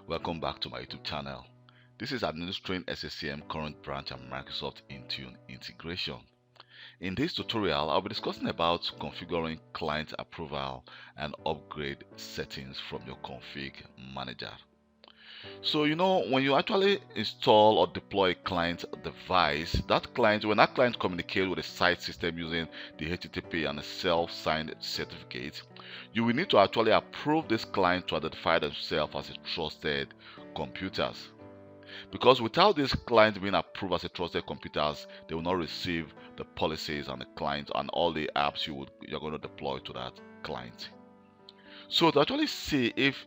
Welcome back to my YouTube channel. This is Administering SCCM Current Branch and Microsoft Intune integration. In this tutorial, I'll be discussing about configuring client approval and upgrade settings from your config manager. So when you actually install or deploy a client device, when that client communicates with a site system using the HTTP and a self-signed certificate, you will need to actually approve this client to identify themselves as a trusted computers. Because without this client being approved as a trusted computers, they will not receive the policies and the client and all the apps you're going to deploy to that client. So to actually see if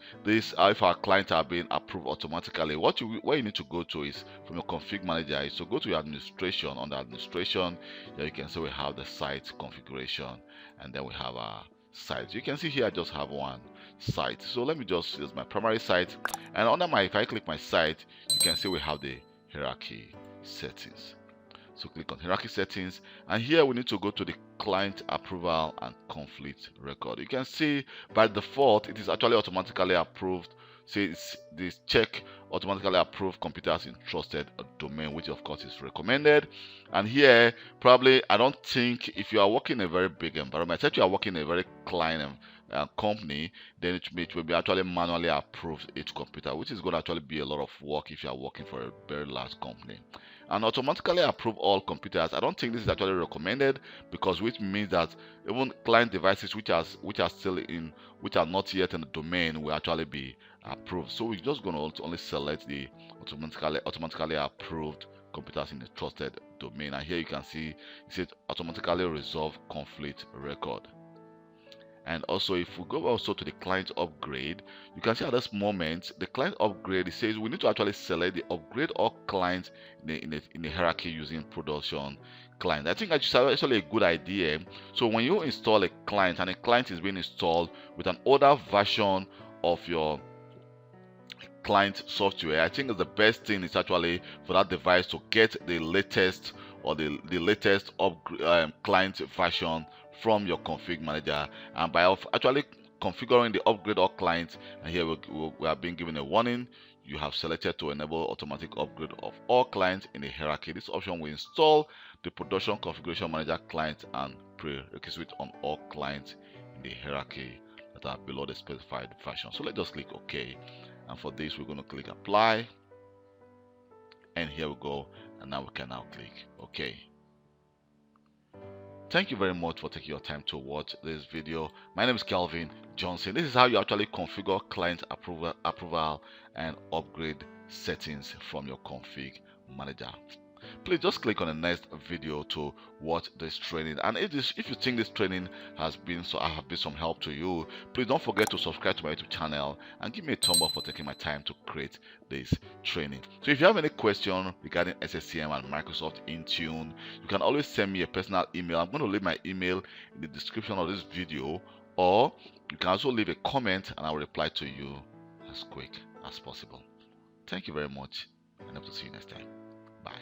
our clients are being approved automatically, where you need to go to is from your config manager is to go to your administration. Under administration, here you can see we have the site configuration, and then we have our sites. You can see here I just have one site. So let me just use my primary site, and if I click my site, you can see we have the hierarchy settings. So click on hierarchy settings, and here we need to go to the client approval and conflict record. You can see by default it is actually automatically approved. See, it's this check automatically approve computers in trusted domain, which of course is recommended. And here probably I don't think if you are working in a very big environment, if you are working in a very client company, then it will be actually manually approved each computer, which is going to actually be a lot of work if you are working for a very large company. And automatically approve all computers, I don't think this is actually recommended, because which means that even client devices which are not yet in the domain will actually be approved. So we're just going to only select the automatically approved computers in the trusted domain, and here you can see it says automatically resolve conflict record. And also, if we go also to the client upgrade, you can see at this moment the client upgrade, it says we need to actually select the upgrade all clients in the hierarchy using production client. I think that's actually a good idea. So when you install a client and a client is being installed with an older version of your client software, I think the best thing is actually for that device to get the latest or the latest client version from your config manager. And by actually configuring the upgrade all clients, and here we are being given a warning, you have selected to enable automatic upgrade of all clients in the hierarchy. This option will install the production configuration manager client and prerequisite on all clients in the hierarchy that are below the specified version. So let's just click OK, and for this we're going to click apply, and here we go, and now we can click OK. Thank you very much for taking your time to watch this video. My name is Kelvin Johnson. This is how you actually configure client approval and upgrade settings from your config manager. Please just click on the next video to watch this training, and if you think this training has been some help to you, please don't forget to subscribe to my YouTube channel and give me a thumb up for taking my time to create this training. So if you have any question regarding SCCM and Microsoft Intune, you can always send me a personal email. I'm going to leave my email in the description of this video, or you can also leave a comment and I'll reply to you as quick as possible. Thank you very much, and hope to see you next time. Bye.